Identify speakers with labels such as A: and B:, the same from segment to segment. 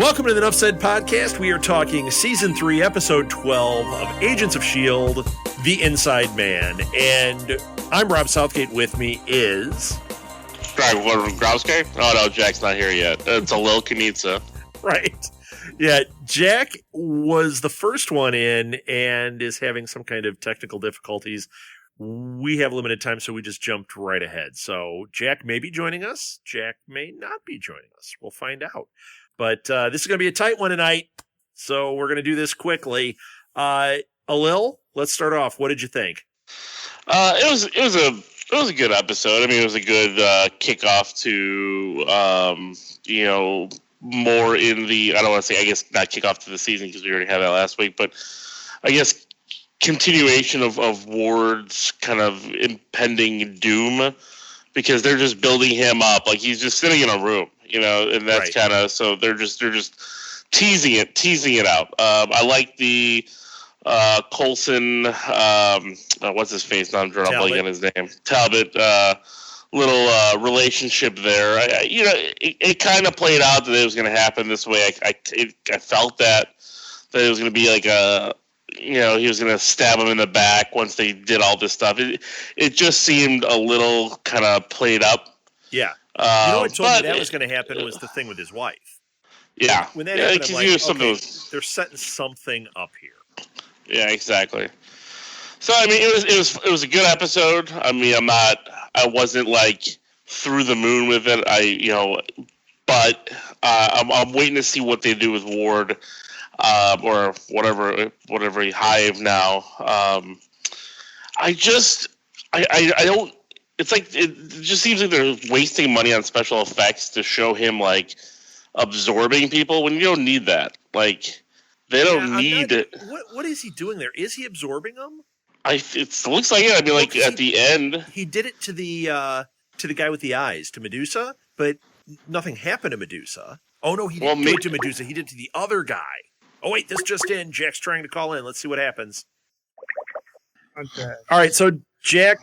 A: Welcome to the Nuff Said podcast. We are talking season 3, episode 12 of Agents of S.H.I.E.L.D., The Inside Man. And I'm Rob Southgate. With me is...
B: Wengrosky? Oh, no, Jack's not here yet. It's Alil Kunica.
A: Right. Yeah, Jack was the first one in and is having some kind of technical difficulties. We have limited time, so we just jumped right ahead. So Jack may be joining us. Jack may not be joining us. We'll find out. But this is going to be a tight one tonight, so we're going to do this quickly. Alil, let's start off. What did you think?
B: It was a good episode. I mean, it was a good kickoff to more in the, I don't want to say, I guess not kickoff to the season because we already had that last week, but I guess continuation of Ward's kind of impending doom, because they're just building him up like he's just sitting in a room, and that's right. Kind of, so they're just teasing it out. I like the Coulson, what's his face? Now I'm drawing up on his name. Talbot, little relationship there. It kind of played out that it was going to happen this way. I felt that it was going to be like he was going to stab him in the back once they did all this stuff. It just seemed a little kind of played up.
A: Yeah. What told me that was going to happen was the thing with his wife.
B: Yeah.
A: When that happened, I'm like, okay, they're setting something up here. Yeah,
B: exactly. So I mean, it was a good episode. I mean, I wasn't like through the moon with it. But I'm waiting to see what they do with Ward, or whatever Hive now. I don't. It's like it just seems like they're wasting money on special effects to show him like absorbing people when you don't need that. Like they don't need it.
A: What is he doing there? Is he absorbing them?
B: It looks like it. I mean, like at the end,
A: he did it to the guy with the eyes, to Medusa, but nothing happened to Medusa. Oh no, he didn't do it to Medusa. He did it to the other guy. Oh wait, this just in. Jack's trying to call in. Let's see what happens.
C: Okay.
A: All right, so Jack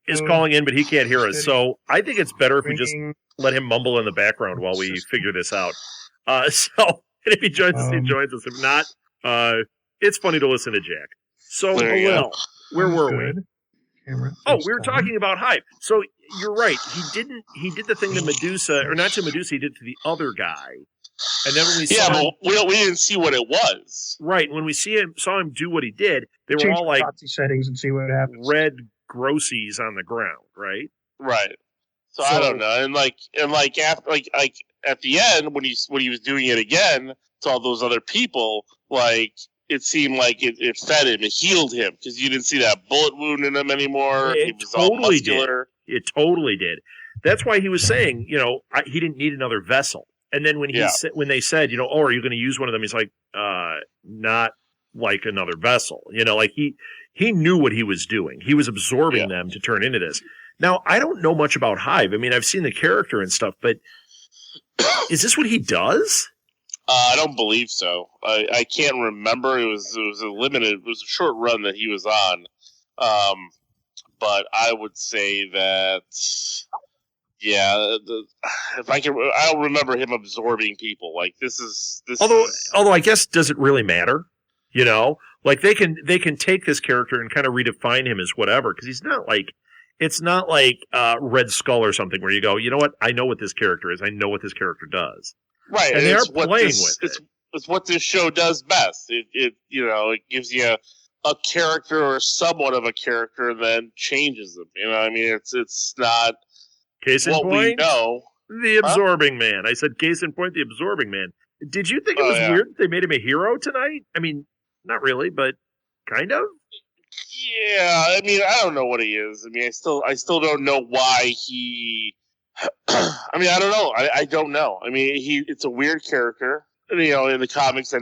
A: is calling in, but he can't hear us. So I think it's better if we just let him mumble in the background while we figure this out. So if he joins us, he joins us. If not, it's funny to listen to Jack. So, Alil, where were we? Oh, we were talking about Hive. So you're right. He did the thing to Medusa, or not to Medusa. He did it to the other guy. And then when we saw him,
B: but we didn't see what it was.
A: Right. When we saw him do what he did, they were all like
C: settings and see what happens.
A: Red grossies on the ground, right?
B: Right. So I don't know. And at the end when he was doing it again to all those other people, like it seemed like it fed him, it healed him, because you didn't see that bullet wound in him anymore. He was all muscular.
A: It totally did. That's why he was saying, he didn't need another vessel. And then when they said, oh, are you going to use one of them? He's like, not like another vessel. Like he knew what he was doing. He was absorbing them to turn into this. Now, I don't know much about Hive. I mean, I've seen the character and stuff, but is this what he does?
B: I don't believe so. I can't remember. It was a short run that he was on. But I would say that, if I don't remember him absorbing people. Like
A: although I guess, does it really matter? Like they can take this character and kind of redefine him as whatever, because he's not like, it's not like Red Skull or something where you go, you know what? I know what this character is. I know what this character does.
B: Right,
A: and they are playing with it.
B: It's what this show does best. It gives you a character or somewhat of a character, and then changes them. I mean, it's not.
A: Case in
B: what
A: point,
B: we know.
A: The Absorbing Man. I said, case in point, the Absorbing Man. Did you think it was weird that they made him a hero tonight? I mean, not really, but kind of.
B: Yeah, I mean, I don't know what he is. I mean, I still don't know why he. I mean, I don't know. I don't know. I mean, it's a weird character. In the comics,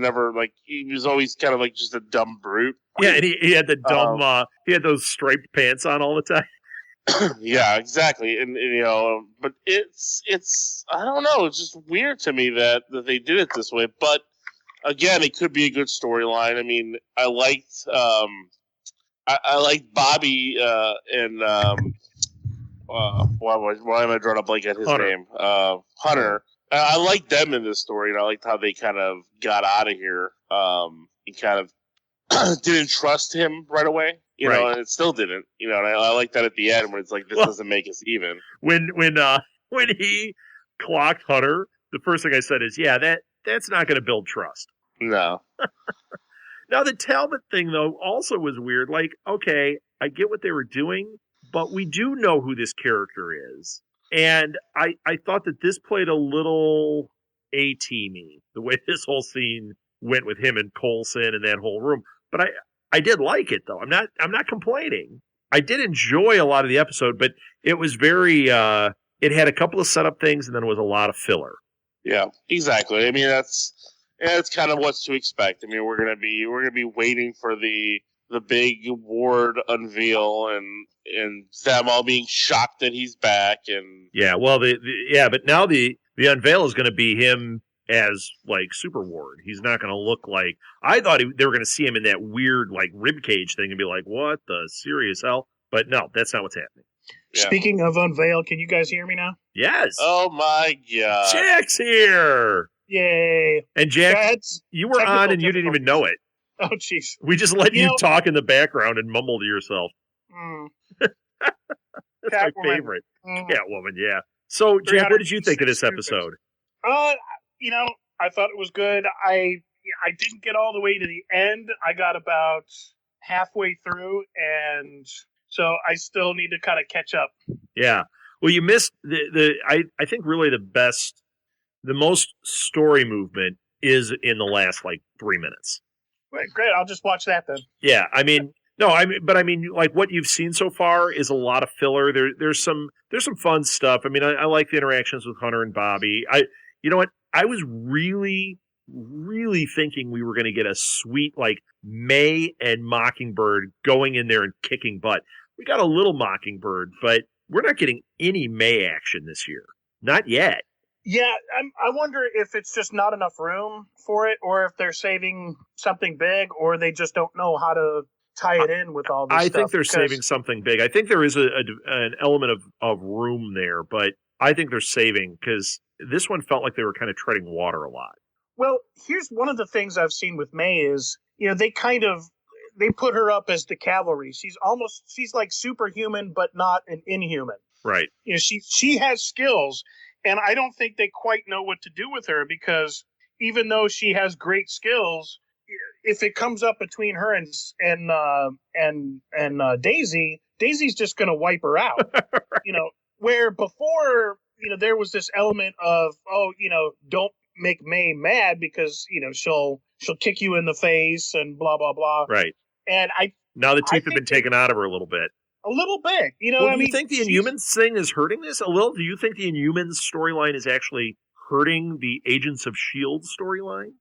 B: he was always kind of like just a dumb brute.
A: Yeah, and he had the dumb. He had those striped pants on all the time.
B: Yeah, exactly. And but it's I don't know. It's just weird to me that they did it this way. But again, it could be a good storyline. I mean, I liked Bobby and why am I drawing up like at his name? Hunter. I like them in this story, and I liked how they kind of got out of here. And kind of didn't trust him right away, you know, and it still didn't, you know. And I like that at the end when it's like, this doesn't make us even.
A: When he clocked Hunter, the first thing I said is, yeah, that's not going to build trust.
B: No.
A: Now the Talbot thing though also was weird. Like, okay, I get what they were doing, but we do know who this character is, and I thought that this played a little A-teamy the way this whole scene went with him and Coulson and that whole room. But I did like it though. I'm not complaining. I did enjoy a lot of the episode, but it was very it had a couple of setup things and then it was a lot of filler.
B: Yeah, exactly. I mean that's kind of what's to expect. I mean we're gonna be waiting for the big Ward unveil and them all being shocked that he's back and
A: yeah. Well, but now the unveil is going to be him as like Super Ward. He's not going to look like. I thought they were going to see him in that weird like ribcage thing and be like, "What the serious hell?" But no, that's not what's happening.
C: Yeah. Speaking of unveil, can you guys hear me now?
A: Yes.
B: Oh my god,
A: Jack's here!
C: Yay!
A: And Jack, you were on and you didn't even know it.
C: Oh jeez.
A: We just let you talk in the background and mumble to yourself. That's my favorite. Catwoman, yeah. So, Jack, what did you think of this episode?
C: You know, I thought it was good. I didn't get all the way to the end. I got about halfway through, and so I still need to kind of catch up.
A: Yeah. Well, you missed I think really the most story movement is in the last, like, 3 minutes.
C: Wait, great. I'll just watch that then.
A: Yeah, I mean... No, I mean, like what you've seen so far is a lot of filler. There's some fun stuff. I mean, I like the interactions with Hunter and Bobby. You know what? I was really, really thinking we were going to get a sweet like May and Mockingbird going in there and kicking butt. We got a little Mockingbird, but we're not getting any May action this year. Not yet.
C: Yeah, I wonder if it's just not enough room for it, or if they're saving something big, or they just don't know how to tie it in with all this stuff.
A: I think they're saving something big. I think there is an element of room there, but I think they're saving because this one felt like they were kind of treading water a lot.
C: Well, here's one of the things I've seen with May is, you know, they put her up as the cavalry. She's like superhuman, but not an inhuman.
A: Right.
C: You know, she has skills, and I don't think they quite know what to do with her because even though she has great skills, if it comes up between her and Daisy, Daisy's just going to wipe her out. Right. You know, where before, you know, there was this element of, don't make May mad because, you know, she'll kick you in the face and blah blah blah.
A: Right.
C: And
A: now the teeth have been taken out of her a little bit.
C: A little bit, you know.
A: Well, do you think the Inhumans thing is hurting this a little? Do you think the Inhumans storyline is actually hurting the Agents of S.H.I.E.L.D. storyline?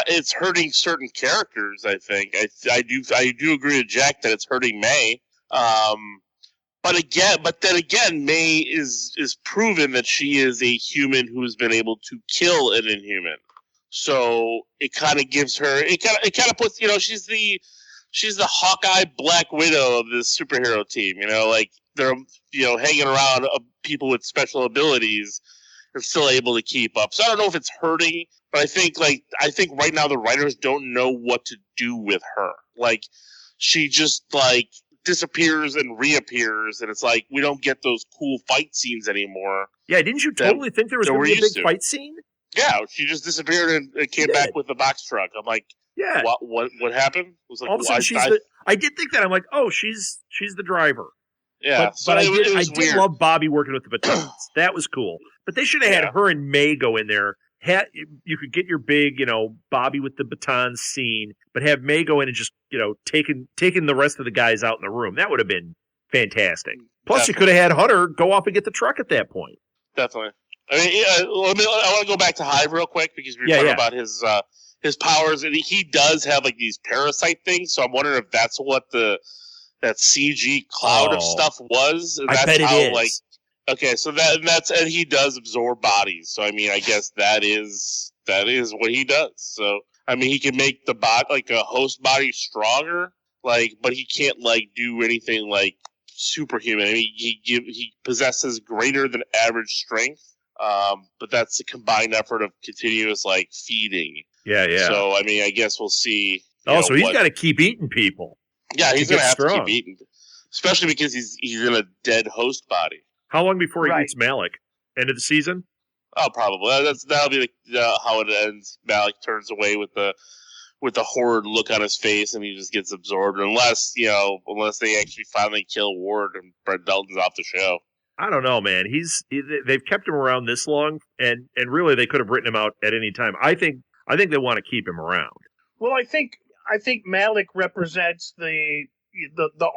B: It's hurting certain characters. I think I do agree with Jack that it's hurting May. But then again, May is proven that she is a human who has been able to kill an Inhuman. So it kind of gives her. It kind of puts. You know, she's the Hawkeye Black Widow of this superhero team. You know, like they're hanging around people with special abilities. Are still able to keep up. So I don't know if it's hurting, but I think right now the writers don't know what to do with her. Like she just like disappears and reappears, and it's like we don't get those cool fight scenes anymore.
A: Yeah, didn't you totally think there was going to be a big fight scene?
B: Yeah, she just disappeared and came back with the box truck. I'm like,
A: yeah,
B: what happened? It was like,
A: all of a sudden I did think that. I'm like, oh, she's the driver.
B: Yeah,
A: but I did love Bobby working with the batons. That was cool. But they should have had her and May go in there. You could get your big, Bobby with the batons scene, but have May go in and just, taking the rest of the guys out in the room. That would have been fantastic. Plus, you could have had Hunter go off and get the truck at that point.
B: Definitely. I mean, I want to go back to Hive real quick because we were talking about his powers, and he does have like these parasite things. So I'm wondering if that's what that CG cloud of stuff was. And
A: I bet it is.
B: Like, okay, so and he does absorb bodies. So I mean, I guess that is what he does. So I mean, he can make the bot like a host body stronger, like, but he can't like do anything like superhuman. I mean, he possesses greater than average strength, but that's a combined effort of continuous like feeding.
A: Yeah.
B: So I mean, I guess we'll see.
A: So he's got to keep eating people.
B: Yeah, he's going to have to keep eating, especially because he's in a dead host body.
A: How long before he eats Malik? End of the season?
B: Oh, probably. That'll be how it ends. Malik turns away with the horrid look on his face, and he just gets absorbed. Unless they actually finally kill Ward and Brent Dalton's off the show.
A: I don't know, man. They've kept him around this long, and really they could have written him out at any time. I think they want to keep him around. Well,
C: I think Malik represents the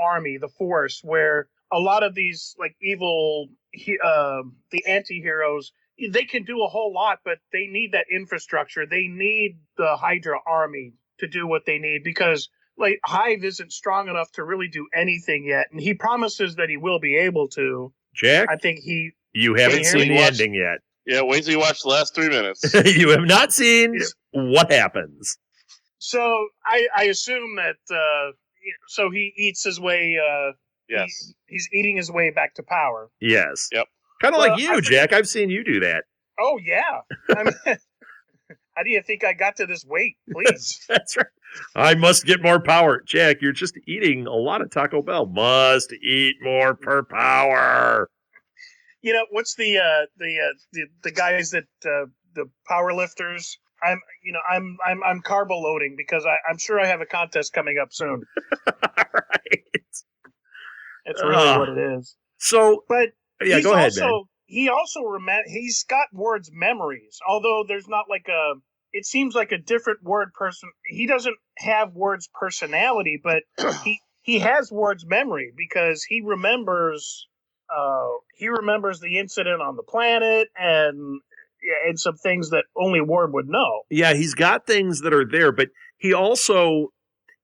C: army, the force, where a lot of these like evil the anti-heroes, they can do a whole lot, but they need that infrastructure. They need the Hydra army to do what they need, because like Hive isn't strong enough to really do anything yet, and he promises that he will be able to.
A: Jack,
C: I think
A: you haven't seen the ending yet.
B: Yeah, wait till you watch the last 3 minutes.
A: You have not seen what happens.
C: So I assume that so he eats his way.
B: Yes,
C: he's eating his way back to power.
A: Yes.
B: Yep.
A: Kind of like you, Jack. I've seen you do that.
C: Oh yeah. I mean, how do you think I got to this weight? Please.
A: That's right. I must get more power, Jack. You're just eating a lot of Taco Bell. Must eat more per power.
C: You know what's the guys that the power lifters? I'm carbo loading because I'm sure I have a contest coming up soon.
A: Right.
C: That's really what it is.
A: So,
C: but
A: yeah, go ahead, man.
C: He also he's got Ward's memories, although there's not like it seems like a different Ward person. He doesn't have Ward's personality, but he has Ward's memory because he remembers the incident on the planet and some things that only Ward would know.
A: Yeah, he's got things that are there, but he also,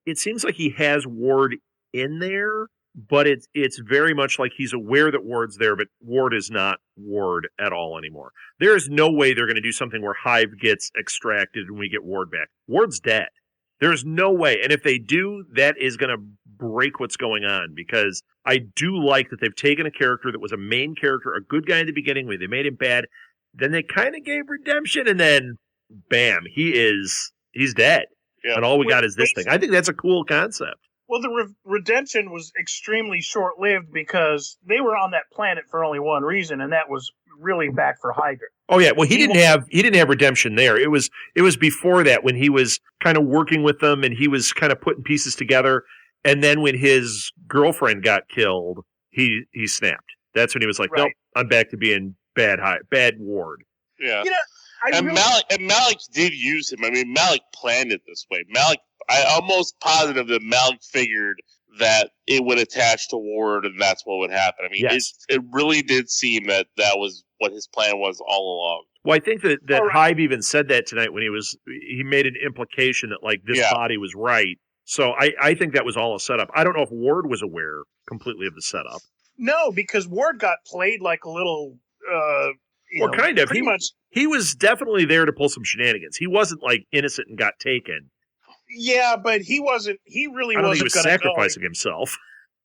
A: it seems like he has Ward in there, but it's very much like he's aware that Ward's there, but Ward is not Ward at all anymore. There is no way they're going to do something where Hive gets extracted and we get Ward back. Ward's dead. There's no way. And if they do, that is going to break what's going on, because I do like that they've taken a character that was a main character, a good guy in the beginning, where they made him bad. Then they kind of gave redemption, and then, bam, he's dead. Yeah. And all we got is this thing. I think that's a cool concept.
C: Well, the redemption was extremely short-lived because they were on that planet for only one reason, and that was really back for Hydra.
A: Oh yeah, well he didn't have redemption there. It was before that when he was kind of working with them and he was kind of putting pieces together, and then when his girlfriend got killed, he snapped. That's when he was like, nope, I'm back to being bad Ward.
B: Yeah. Malik did use him. I mean, Malik planned it this way. I'm almost positive that Malik figured that it would attach to Ward and that's what would happen. I mean, it really did seem that was what his plan was all along.
A: Well, I think that Hive even said that tonight when he made an implication that like this body was right. So I think that was all a setup. I don't know if Ward was aware completely of the setup.
C: No, because Ward got played like a little
A: kind of.
C: Pretty much.
A: He was definitely there to pull some shenanigans. He wasn't like innocent and got taken.
C: Yeah, but he wasn't. He really
A: wasn't. I don't think
C: he
A: was sacrificing himself.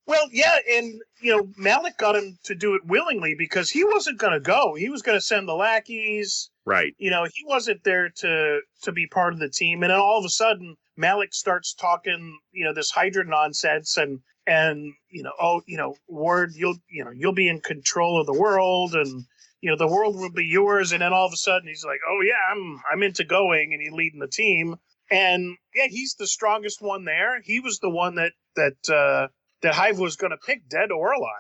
C: Well, yeah, and Malik got him to do it willingly because he wasn't going to go. He was going to send the lackeys.
A: Right.
C: He wasn't there to be part of the team, and then all of a sudden Malik starts talking, this Hydra nonsense, and Ward, you'll be in control of the world, and the world will be yours. And then all of a sudden he's like, oh yeah, I'm into going, and he's leading the team. And yeah, he's the strongest one there. He was the one that Hive was going to pick, dead or alive.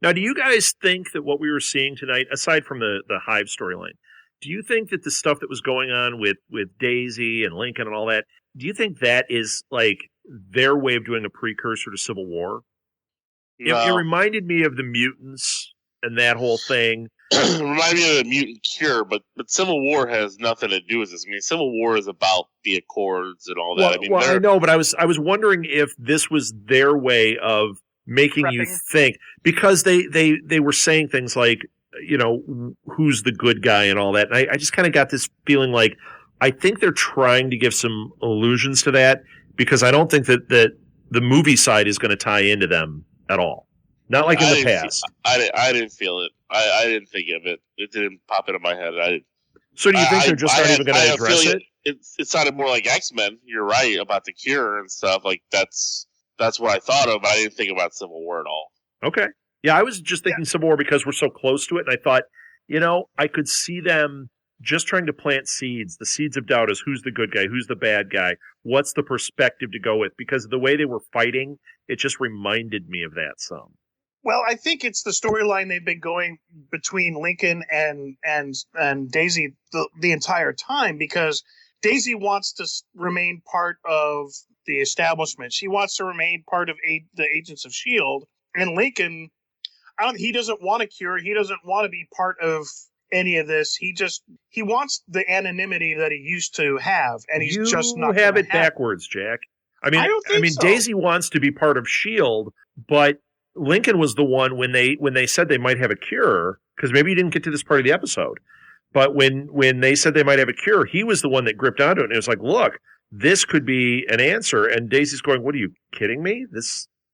A: Now, do you guys think that what we were seeing tonight, aside from the Hive storyline, do you think that the stuff that was going on with Daisy and Lincoln and all that, do you think that is like their way of doing a precursor to Civil War? No. It reminded me of the mutants and that whole thing.
B: It reminded me of the mutant cure, but Civil War has nothing to do with this. I mean, Civil War is about the Accords and all that.
A: Well, I know, but I was wondering if this was their way of making you think, because they were saying things like, who's the good guy and all that. And I just kind of got this feeling like I think they're trying to give some allusions to that, because I don't think that the movie side is going to tie into them at all. Not like in the past.
B: I didn't feel it. I didn't think of it. It didn't pop into my head.
A: So do you think they're just not even going to address it?
B: It sounded more like X-Men. You're right about the cure and stuff. Like that's what I thought of. But I didn't think about Civil War at all.
A: Okay. Yeah, I was just thinking Civil War because we're so close to it, and I thought, I could see them just trying to plant seeds. The seeds of doubt is who's the good guy, who's the bad guy, what's the perspective to go with? Because the way they were fighting, it just reminded me of that some.
C: Well, I think it's the storyline they've been going between Lincoln and Daisy the entire time, because Daisy wants to remain part of the establishment. She wants to remain part of the Agents of S.H.I.E.L.D. And Lincoln, he doesn't want a cure. He doesn't want to be part of any of this. He wants the anonymity that he used to have, and he's just not.
A: You have it backwards, Jack. I don't think so. Daisy wants to be part of S.H.I.E.L.D., but Lincoln was the one when they said they might have a cure, because maybe you didn't get to this part of the episode, but when they said they might have a cure, he was the one that gripped onto it, and it was like, look, this could be an answer. And Daisy's going, what, are you kidding me?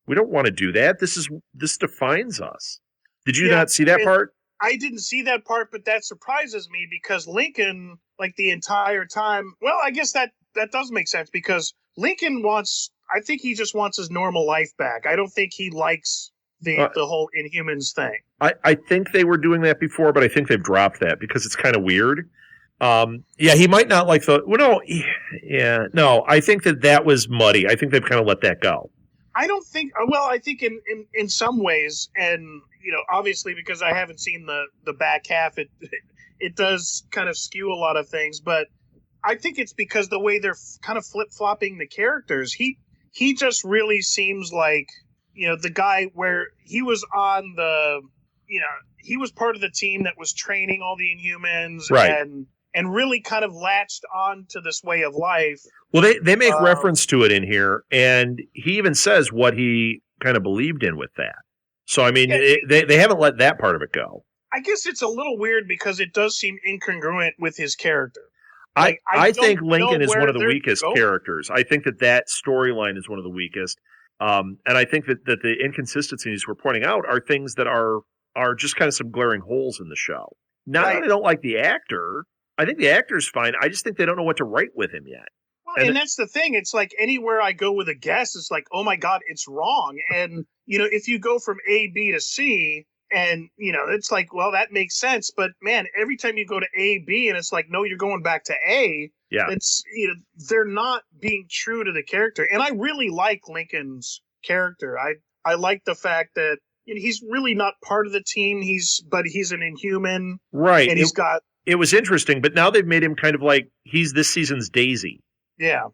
A: We don't want to do that. This defines us. Did you not see that part?
C: I didn't see that part, but that surprises me because Lincoln, like the entire time, well, I guess that does make sense, because Lincoln I think he just wants his normal life back. I don't think he likes the whole Inhumans thing.
A: I think they were doing that before, but I think they've dropped that because it's kind of weird. He might not like I think that was muddy. I think they've kind of let that go.
C: I don't think, I think in some ways, and, obviously because I haven't seen the back half, it does kind of skew a lot of things, but I think it's because the way they're kind of flip-flopping the characters. He just really seems like, the guy where he was on he was part of the team that was training all the Inhumans,
A: right,
C: and really kind of latched on to this way of life.
A: Well, they make reference to it in here, and he even says what he kind of believed in with that. So, they haven't let that part of it go.
C: I guess it's a little weird because it does seem incongruent with his character.
A: I think Lincoln is one of the weakest characters. I think that storyline is one of the weakest. And I think that the inconsistencies we're pointing out are things that are just kind of some glaring holes in the show. Not that I don't like the actor. I think the actor's fine. I just think they don't know what to write with him yet.
C: Well, and that's the thing. It's like anywhere I go with a guess, it's like, oh my God, it's wrong. And, if you go from A, B to C, and, it's like, well, that makes sense. But, man, every time you go to A, B, and it's like, no, you're going back to A.
A: Yeah.
C: It's, they're not being true to the character. And I really like Lincoln's character. I like the fact that he's really not part of the team. But he's an Inhuman.
A: Right.
C: And
A: it was interesting, but now they've made him kind of like he's this season's Daisy.
C: Yeah.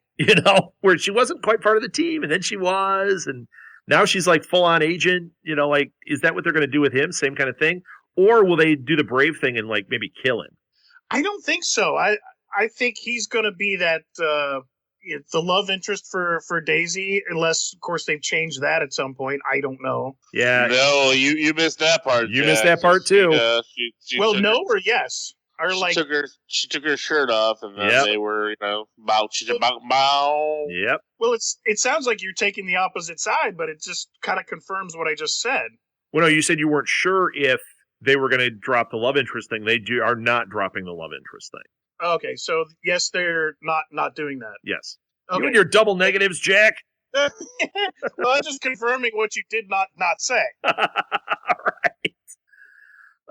A: Where she wasn't quite part of the team, and then she was, and now she's like full-on agent. Is that what they're going to do with him? Same kind of thing? Or will they do the brave thing and like maybe kill him?
C: I don't think so. I think he's going to be that the love interest for Daisy, unless, of course, they've changed that at some point. I don't know.
A: Yeah.
B: No, you missed that part.
A: You missed that part, too.
C: No or yes? Or
B: she took her shirt off, and then they were, bow.
A: Yep.
C: Well, it sounds like you're taking the opposite side, but it just kind of confirms what I just said.
A: Well, no, you said you weren't sure if they were going to drop the love interest thing. They are not dropping the love interest thing.
C: Okay, so yes, they're not doing that.
A: Yes.
C: Okay.
A: You and your double negatives, Jack.
C: Well, I'm just confirming what you did not say.
A: All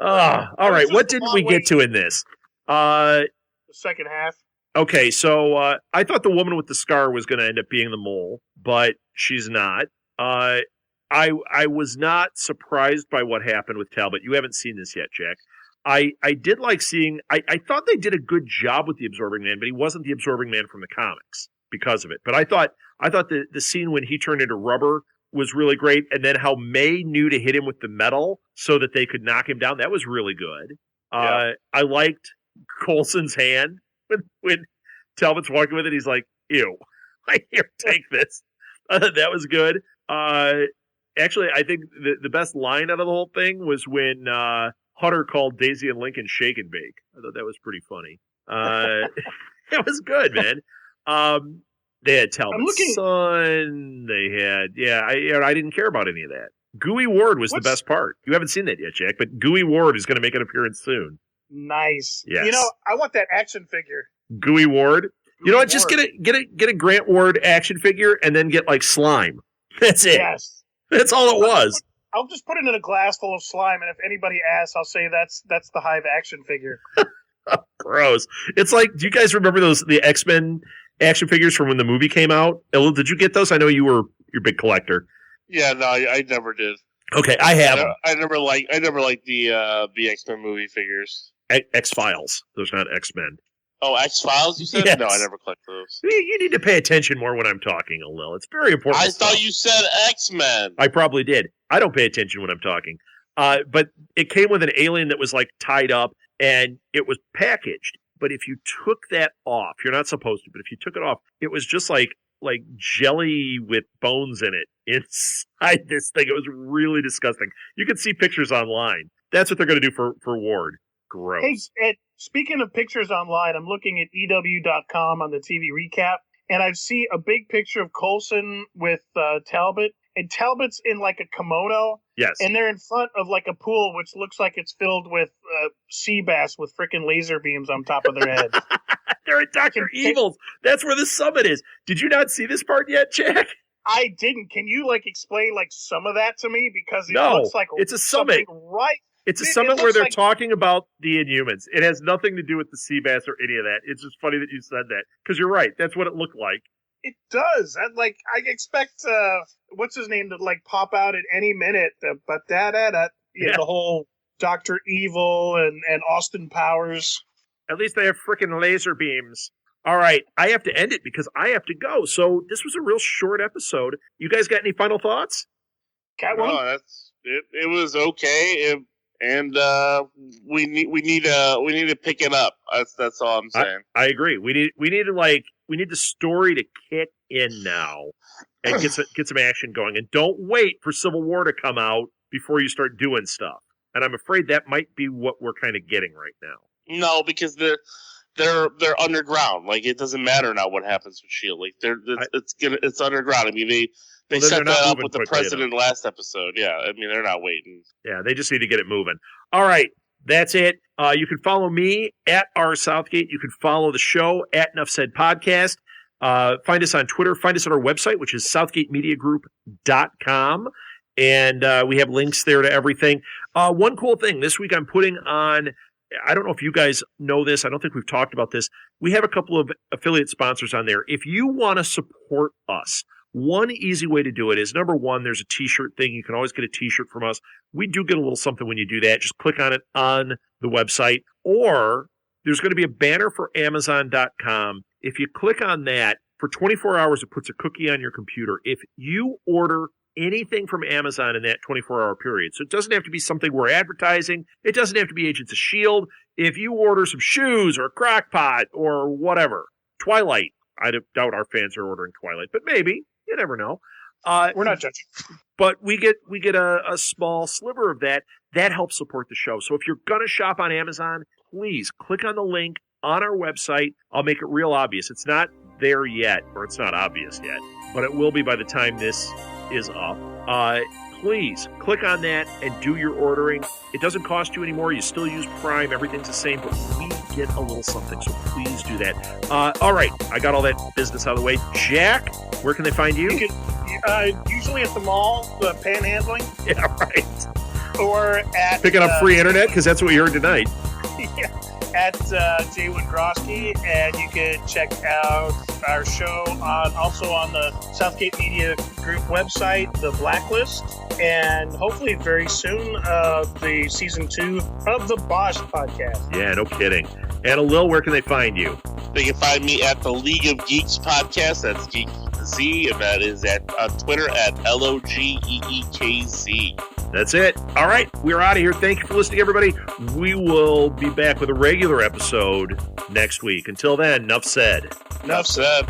A: right. All right. What didn't we get to in this?
C: The second half.
A: Okay, so I thought the woman with the scar was going to end up being the mole, but she's not. I was not surprised by what happened with Talbot. You haven't seen this yet, Jack. I did like seeing. I thought they did a good job with the Absorbing Man, but he wasn't the Absorbing Man from the comics because of it. But I thought the scene when he turned into rubber was really great, and then how May knew to hit him with the metal so that they could knock him down. That was really good.
B: Yeah.
A: I liked Coulson's hand when Talbot's walking with it. He's like, "Ew, here, take this." That was good. Actually, I think the best line out of the whole thing was when Hutter called Daisy and Lincoln shake and bake. I thought that was pretty funny. It was good, man. They had Talbot's son. They had, I didn't care about any of that. Gooey Ward was the best part. You haven't seen that yet, Jack, but Gooey Ward is going to make an appearance soon.
C: Nice.
A: Yes.
C: You know, I want that action figure.
A: Gooey Ward. You know what? Just get a Grant Ward action figure and then get like slime. That's it.
C: Yes.
A: That's all it was.
C: I'll just put it in a glass full of slime, and if anybody asks, I'll say that's the Hive action figure.
A: Gross. It's like, do you guys remember the X-Men action figures from when the movie came out? Elil, did you get those? I know you're a big collector.
B: Yeah, no, I never did.
A: Okay, I have them.
B: I never liked the X-Men movie figures.
A: X-Files. Those are not X-Men.
B: Oh, X-Files, you said?
A: Yes.
B: No, I never collected those.
A: You need to pay attention more when I'm talking, Alil. It's very important.
B: I thought you said X-Men.
A: I probably did. I don't pay attention when I'm talking. But it came with an alien that was like tied up, and it was packaged. But if you took that off, you're not supposed to, but if you took it off, it was just like jelly with bones in it inside this thing. It was really disgusting. You can see pictures online. That's what they're going to do for Ward. Gross.
C: Hey, Ed, speaking of pictures online, I'm looking at EW.com on the TV recap, and I see a big picture of Coulson with Talbot, and Talbot's in like a kimono.
A: Yes.
C: And they're in front of like a pool, which looks like it's filled with sea bass with frickin' laser beams on top of their heads.
A: They're at Dr. Evil's. That's where the summit is. Did you not see this part yet, Jack?
C: I didn't. Can you explain some of that to me? Because it looks like
A: it's a summit.
C: Right.
A: It's a summit where they're talking about the Inhumans. It has nothing to do with the sea bass or any of that. It's just funny that you said that. Because you're right. That's what it looked like.
C: It does. I expect what's his name to pop out at any minute. But the whole Dr. Evil and Austin Powers.
A: At least they have frickin' laser beams. All right, I have to end it because I have to go. So this was a real short episode. You guys got any final thoughts?
C: Catwoman?
B: No, it was okay. And we need to pick it up. That's all I'm saying.
A: I agree. We need the story to kick in now and get some action going. And don't wait for Civil War to come out before you start doing stuff. And I'm afraid that might be what we're kind of getting right now.
B: No, because they're underground. It doesn't matter now what happens with S.H.I.E.L.D. It's underground. I mean they set that up with the president last episode. Yeah, I mean, they're not waiting.
A: Yeah, they just need to get it moving. All right, that's it. You can follow me at @Southgate. You can follow the show at Nuff Said Podcast. Find us on Twitter. Find us at our website, which is southgatemediagroup.com. And we have links there to everything. One cool thing, this week I'm putting on, I don't know if you guys know this. I don't think we've talked about this. We have a couple of affiliate sponsors on there. If you want to support us, one easy way to do it is, number one, there's a t-shirt thing. You can always get a t-shirt from us. We do get a little something when you do that. Just click on it on the website. Or there's going to be a banner for Amazon.com. If you click on that, for 24 hours, it puts a cookie on your computer. If you order anything from Amazon in that 24-hour period, so it doesn't have to be something we're advertising. It doesn't have to be Agents of S.H.I.E.L.D. If you order some shoes or a crock pot or whatever, Twilight, I doubt our fans are ordering Twilight, but maybe. You never know.
C: We're not judging.
A: But we get a small sliver of that. That helps support the show. So if you're going to shop on Amazon, please click on the link on our website. I'll make it real obvious. It's not there yet, or it's not obvious yet, but it will be by the time this is up. Please click on that and do your ordering. It doesn't cost you anymore. You still use Prime. Everything's the same, but we get a little something, so please do that. All right, I got all that business out of the way. Jack, where can they find you?
C: Usually at the mall, panhandling.
A: Yeah, right.
C: Or at...
A: Picking up free internet, because that's what we heard tonight.
C: Yeah, at J. Wengrosky, and you can check out our show also on the Southgate Media Group website, The Blacklist, and hopefully very soon the season 2 of the Bosch podcast.
A: Yeah, no kidding. And Alil, where can they find you?
B: They can find me at the League of Geeks podcast. That's Geek Z, and that is on Twitter at LOGEEKZ.
A: That's it. All right, we're out of here. Thank you for listening, everybody. We will be back with a regular episode next week. Until then, Nuff said.
B: Nuff said.